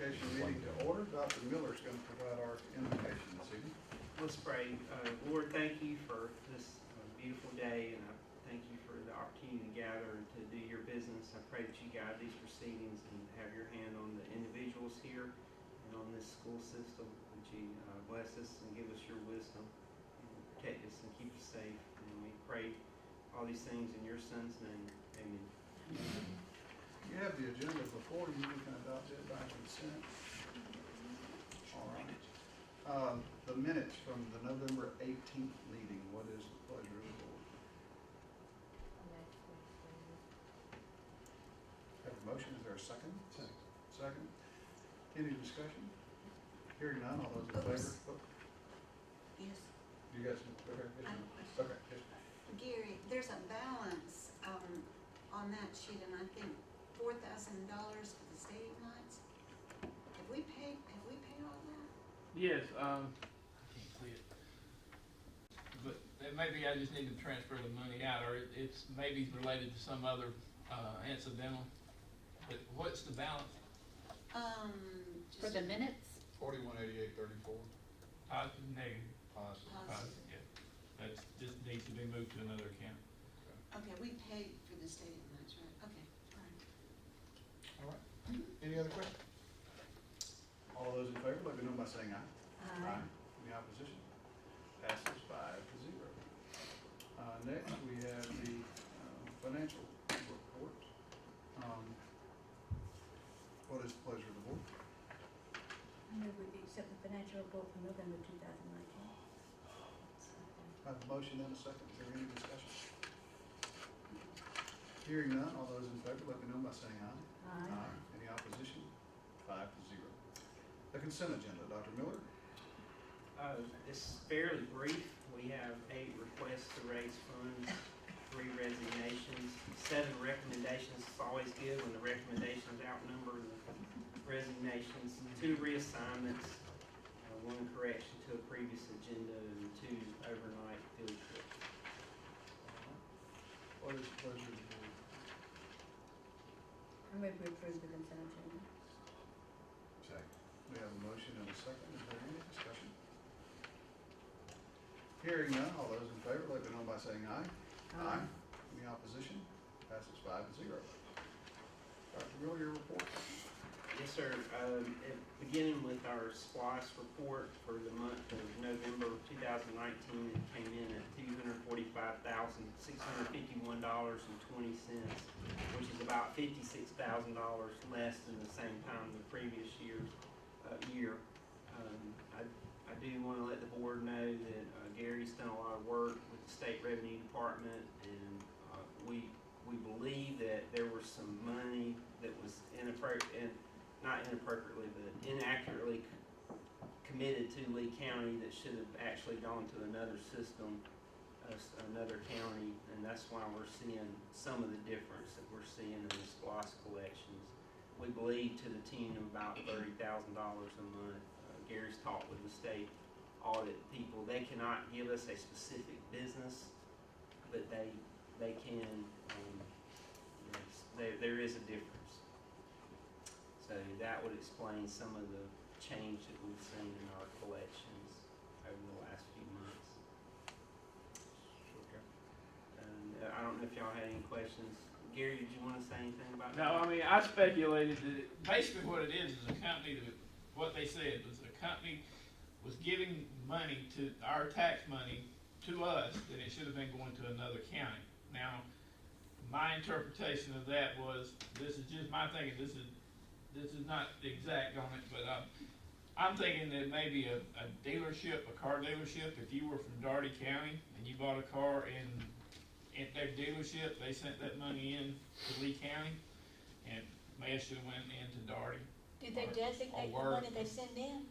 Invocation meeting to order. Dr. Miller is going to provide our invocation this evening. Let's pray. Lord, thank you for this beautiful day, and I thank you for the opportunity to gather and to do your business. I pray that you guide these proceedings and have your hand on the individuals here and on this school system. That you bless us and give us your wisdom, and protect us and keep us safe. And we pray all these things in your Son's name. Amen. You have the agenda before you. You can adopt it by consent. All right. The minutes from the November 18th meeting. What is the pleasure of the board? Have a motion. Is there a second? Second. Any discussion? Hearing none. All those in favor? Oh, Yes, you got some? Okay. Yes, I have ma'am. a question. Okay. Yes. Gary, there's a balance on that sheet, and I think $4,000 for the stadium lights. Have we paid all that? Yes, I can't see it. But maybe I just need to transfer the money out, or it's maybe related to some other incidental. But what's the balance? For the minutes? 418834. Positive, negative? Positive. Positive, yeah. That just needs to be moved to another account. Okay, we paid for the stadium lights, right? Okay, all right. All right. Any other questions? All those in favor, let me know by saying aye. Aye. Any opposition? Passes 5-0. Next, we have the financial report. What is the pleasure of the board? I move we accept the financial report for November 2019. I have a motion and a second. Is there any discussion? Hearing none, all those in favor, let me know by saying aye. Aye. Any opposition? 5-0. The consent agenda, Dr. Miller? It's fairly brief. We have 8 requests to raise funds, 3 resignations, 7 recommendations. It's always good when the recommendations outnumber the resignations, 2 reassignments, 1 correction to a previous agenda, and 2 overnight field trips. What is the pleasure of the board? I move we approve the consent agenda. Second. We have a motion and a second. Is there any discussion? Hearing none, all those in favor, let me know by saying aye. Any opposition? Passes 5-0. Dr. Miller, your report. Yes, sir. Beginning with our SPLOS report for the month of November 2019, it came in at $245,651.20, which is about $56,000 less than the same time the previous year. I do want to let the board know that Gary's done a lot of work with the State Revenue Department, and we believe that there was some money that was not inappropriately, but inaccurately committed to Lee County that should have actually gone to another system, another county, and that's why we're seeing some of the difference that we're seeing in the SPLOS collections. We believe to the tune of about $30,000 a month. Gary's talked with the state audit people. They cannot give us a specific business, but they can. There is a difference. So that would explain some of the change that we've seen in our collections over the last few months. Okay. And I don't know if y'all had any questions. Gary, did you want to say anything about that? No, I mean, I speculated that basically what it is a company that, what they said was a company was giving money to, our tax money to us, that it should have been going to another county. Now, my interpretation of that was, this is just my thinking, this is not exact on it, but I'm thinking that maybe a dealership, a car dealership, if you were from Daugherty County and you bought a car in their dealership, they sent that money in to Lee County, and may have should have went into Daugherty. Did they designate the money they send in?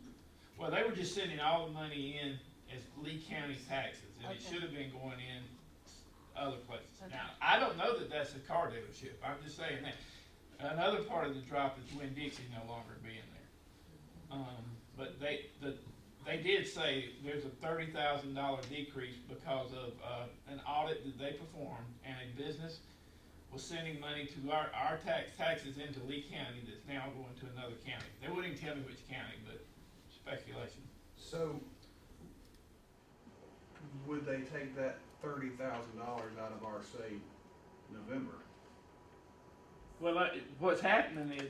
Well, they were just sending all the money in as Lee County taxes, and it Okay. should have been going in other places. Okay. Now, I don't know that that's a car dealership. I'm just saying that. Another part of the drop is Winn-Dixie no longer being there. But they did say there's a $30,000 decrease because of an audit that they performed, and a business was sending money to our taxes into Lee County that's now going to another county. They wouldn't even tell me which county, but speculation. So, would they take that $30,000 out of our, say, November? Well, what's happening is,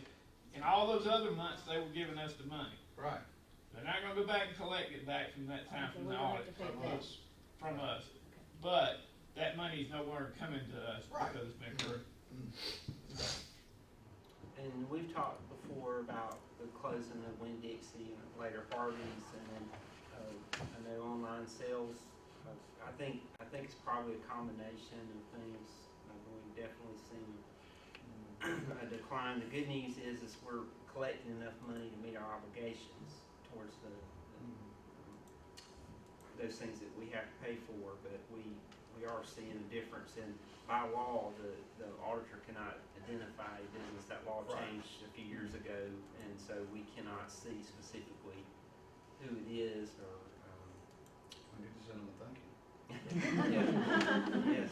in all those other months, they were giving us the money. Right. They're not gonna go back and collect it back from that time Okay, from we're the gonna have audit, to pay From that. us. from us. But that money's no longer coming to us Right. because it's been approved. And we've talked before about the closing of Winn-Dixie and later Harvey's, and then, I know online sales. I think it's probably a combination of things. We've definitely seen a decline. The good news is we're collecting enough money to meet our obligations towards those things that we have to pay for, but we are seeing a difference in, by law, the auditor cannot identify a business. That law Right. changed a few years ago, and so we cannot see specifically who it is or, I need to send them a thank you. yes,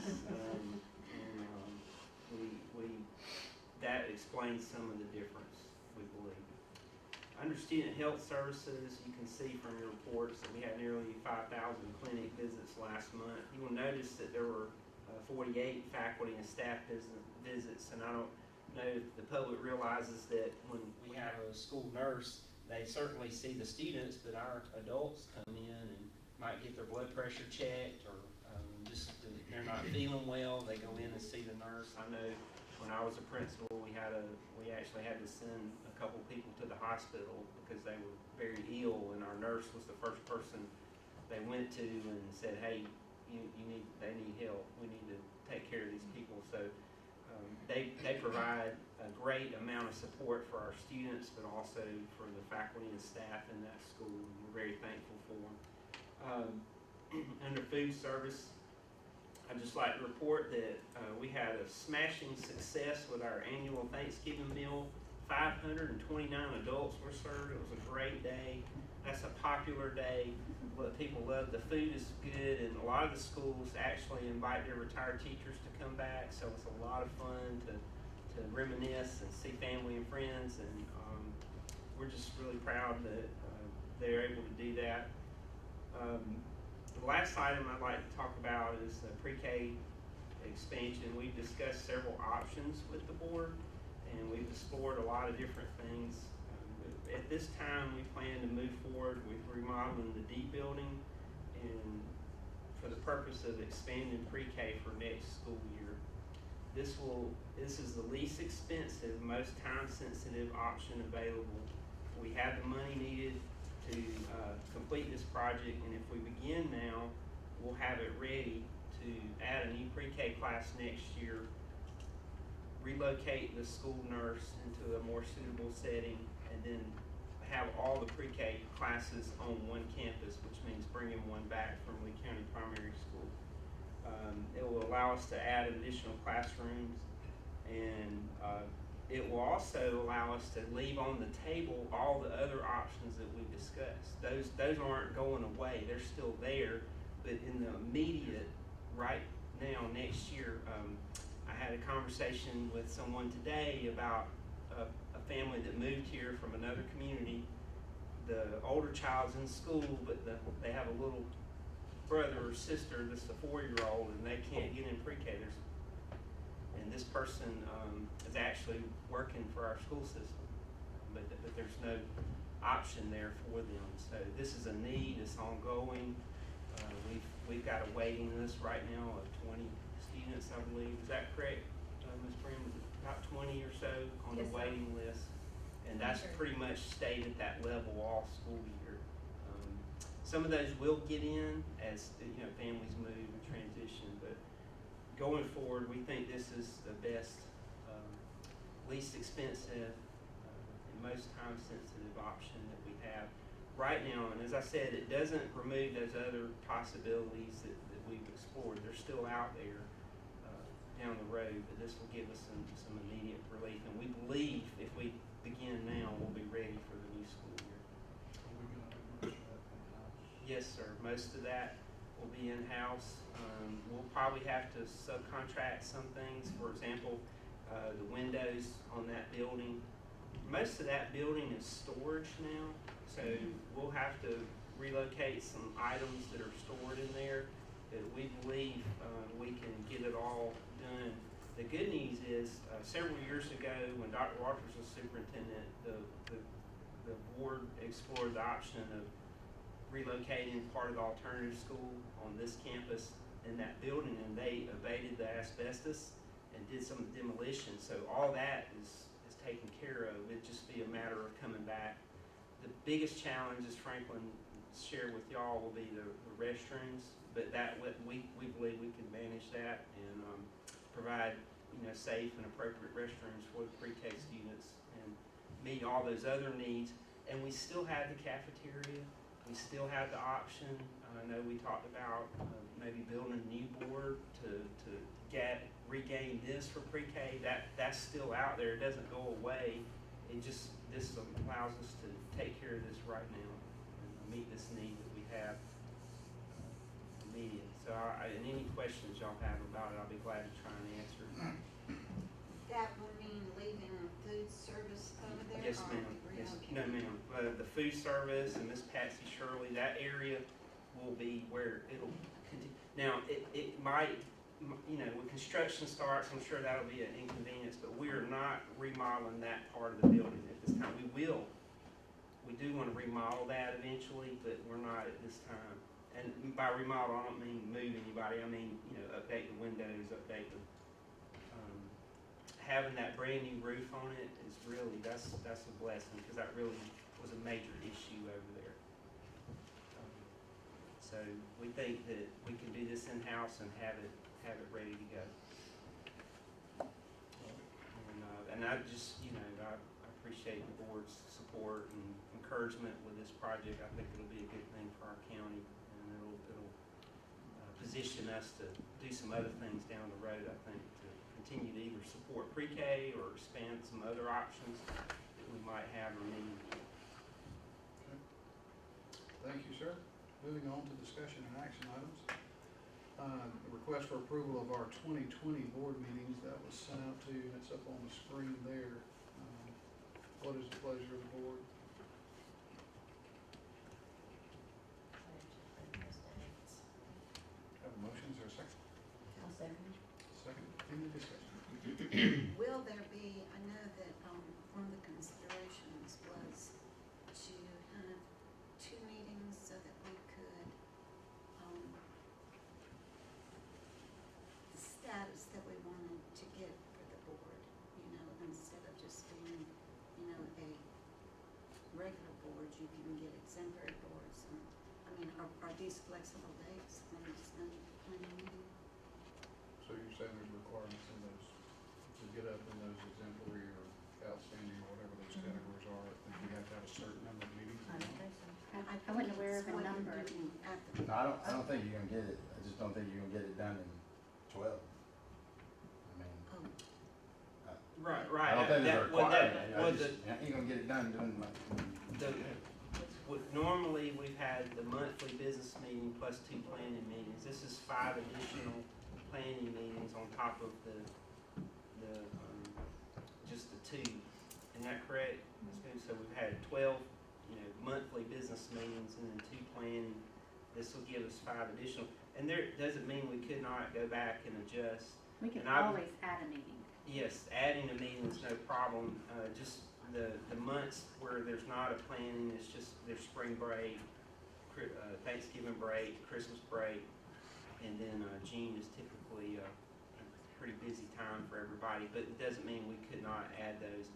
that explains some of the difference, we believe. Under student health services, you can see from your reports that we had nearly 5,000 clinic visits last month. You will notice that there were 48 faculty and staff visits, and I don't know if the public realizes that when we have a school nurse, they certainly see the students, but our adults come in and might get their blood pressure checked, or they're not feeling well, they go in and see the nurse. I know when I was a principal, we actually had to send a couple people to the hospital because they were very ill, and our nurse was the first person they went to and said, hey, they need help, we need to take care of these people. So they provide a great amount of support for our students, but also for the faculty and staff in that school, and we're very thankful for them. Under food service, I'd just like to report that we had a smashing success with our annual Thanksgiving meal. 529 adults were served. It was a great day. That's a popular day. What people love, the food is good, and a lot of the schools actually invite their retired teachers to come back, so it's a lot of fun to reminisce and see family and friends, and we're just really proud that they're able to do that. The last item I'd like to talk about is the pre-K expansion. We've discussed several options with the board, and we've explored a lot of different things. At this time, we plan to move forward with remodeling the D building and for the purpose of expanding pre-K for next school year. This is the least expensive, most time-sensitive option available. We have the money needed to complete this project, and if we begin now, we'll have it ready to add a new pre-K class next year, relocate the school nurse into a more suitable setting, and then have all the pre-K classes on one campus, which means bringing one back from Lee County Primary School. It will allow us to add additional classrooms, and it will also allow us to leave on the table all the other options that we discussed. Those aren't going away, they're still there, but in the immediate, right now, next year, I had a conversation with someone today about a family that moved here from another community. The older child's in school, but they have a little brother or sister that's a 4-year-old, and they can't get in pre-K. And this person is actually working for our school system, but there's no option there for them. So this is a need, it's ongoing. We've got a waiting list right now of 20 students, I believe. Is that correct, Ms. Prim? Was it about 20 or so on the Yes, sir. waiting list? And that's Sure. pretty much stayed at that level all school year. Some of those will get in as families move and transition, but going forward, we think this is the best, least expensive, and most time-sensitive option that we have right now. And as I said, it doesn't remove those other possibilities that we've explored. They're still out there down the road, but this will give us some immediate relief. And we believe if we begin now, we'll be ready for the new school year. Are we gonna do much of that in-house? Yes, sir. Most of that will be in-house. We'll probably have to subcontract some things. For example, the windows on that building. Most of that building is storage now, so we'll have to relocate some items that are stored in there, but we believe we can get it all done. The good news is, several years ago, when Dr. Walters was superintendent, the board explored the option of relocating part of the alternative school on this campus in that building, and they abated the asbestos and did some demolition. So all that is taken care of. It'd just be a matter of coming back. The biggest challenge, as Franklin shared with y'all, will be the restrooms, but that we believe we can manage that and provide safe and appropriate restrooms for the pre-K students and meet all those other needs. And we still have the cafeteria. We still have the option. I know we talked about maybe building a new board to regain this for pre-K. That's still out there. It doesn't go away. This allows us to take care of this right now and meet this need that we have immediate. So and any questions y'all have about it, I'll be glad to try and answer. That will mean leaving food service over there? Yes, or ma'am. Yes. No, relocating? ma'am. The food service and Miss Patsy Shirley, that area will be where it'll continue. Now, it might, when construction starts, I'm sure that'll be an inconvenience, but we are not remodeling that part of the building at this time. We will. We do want to remodel that eventually, but we're not at this time. And by remodel, I don't mean move anybody. I mean, update the windows, update the, having that brand new roof on it is really, that's a blessing, because that really was a major issue over there. So we think that we can do this in-house and have it ready to go. And I just, I appreciate the board's support and encouragement with this project. I think it'll be a good thing for our county, and it'll position us to do some other things down the road, I think, to continue to either support pre-K or expand some other options that we might have or need. Okay. Thank you, sir. Moving on to discussion and action items. The request for approval of our 2020 board meetings that was sent out to you, and it's up on the screen there. What is the pleasure of the board? Have a motion, is there a second? I'll second. Second, any discussion? Will there be, I know that one of the considerations was to have 2 meetings so that we could, the status that we wanted to get for the board, instead of just being, a regular board, you can get exemplary boards. And, are these flexible dates on this planning meeting? So you're saying there's requirements in those, to get up in those exemplary or outstanding or whatever those categories are, that you have to have a certain number of meetings? I don't think so. I I wasn't aware of a number. No, I don't think you're gonna get it, I just don't think you're gonna get it done in 12. I mean, Right. I don't think there's a requirement, you ain't gonna get it done doing like. Normally, we've had the monthly business meeting plus 2 planning meetings. This is 5 additional planning meetings on top of just the 2. Isn't that correct? So we've had 12, monthly business meetings and then 2 planning. This will give us 5 additional. And there doesn't mean we could not go back and adjust. We can And I- always add a meeting. Yes, adding a meeting is no problem. Just the months where there's not a planning, it's just there's spring break, Thanksgiving break, Christmas break, and then June is typically a pretty busy time for everybody, but it doesn't mean we could not add those.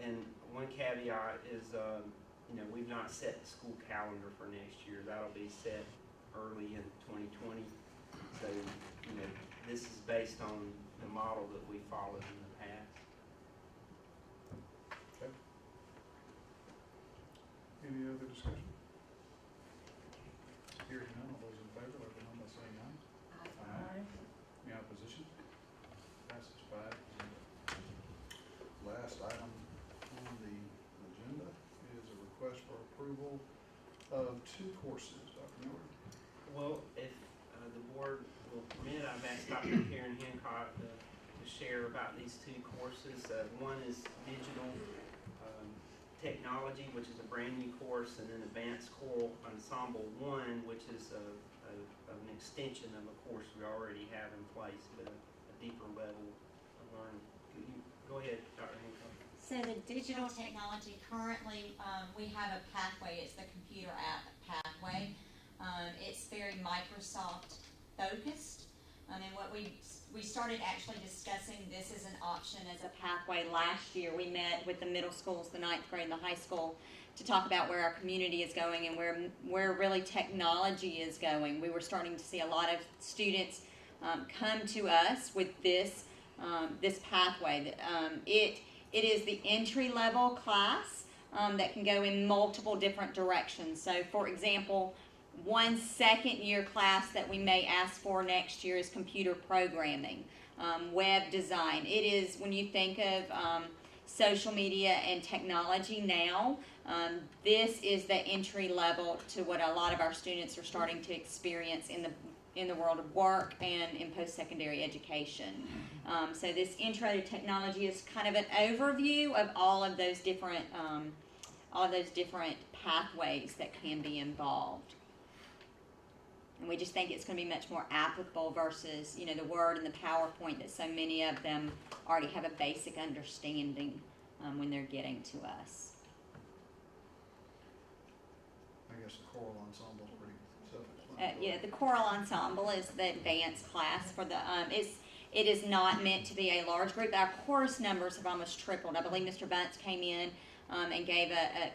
And one caveat is, we've not set the school calendar for next year. That'll be set early in 2020. So, this is based on the model that we followed in the past. Okay. Any other discussion? Hearing none, all those in favor, let them know by saying aye. Any opposition? Passes 5-0. Last item on the agenda is a request for approval of 2 courses. Dr. Miller? Well, if the board will permit, I've asked Dr. Karen Hancock to share about these two courses. One is digital technology, which is a brand new course, and then Advanced Choral Ensemble 1, which is an extension of a course we already have in place, but a deeper level of learning. Can you go ahead, Dr. Hancock? So the digital technology, currently, we have a pathway, it's the computer app pathway. It's very Microsoft focused. And what we started actually discussing this as an option as a pathway last year. We met with the middle schools, the 9th grade and the high school, to talk about where our community is going and where really technology is going. We were starting to see a lot of students come to us with this pathway. It is the entry level class that can go in multiple different directions. So, for example, one second-year class that we may ask for next year is computer programming, web design. It is, when you think of social media and technology now, this is the entry level to what a lot of our students are starting to experience in the world of work and in post-secondary education. So this intro to technology is kind of an overview of all of those different pathways that can be involved. And we just think it's going to be much more applicable versus, the Word and the PowerPoint that so many of them already have a basic understanding when they're getting to us. I guess the choral ensemble is pretty self-explanatory. Yeah, the choral ensemble is the advanced class for the. It is not meant to be a large group. Our course numbers have almost tripled. I believe Mr. Bunce came in and gave a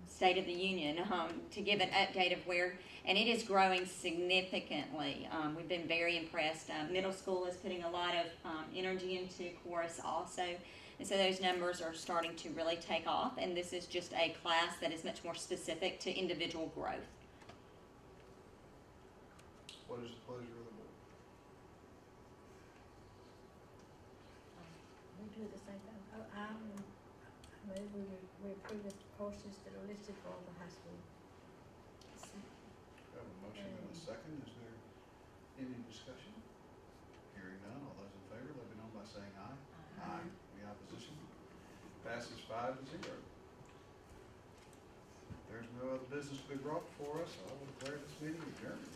State of the Union to give an update of where. And it is growing significantly. We've been very impressed. Middle school is putting a lot of energy into chorus also. And so those numbers are starting to really take off. And this is just a class that is much more specific to individual growth. What is the pleasure of the board? We do the same thing. We approve the courses that are listed for the high school. We have a motion and a second. Is there any discussion? Hearing none, all those in favor, let me know by saying aye. Aye. Any opposition? Passes 5-0. There's no other business to be brought before us. I will declare this meeting adjourned.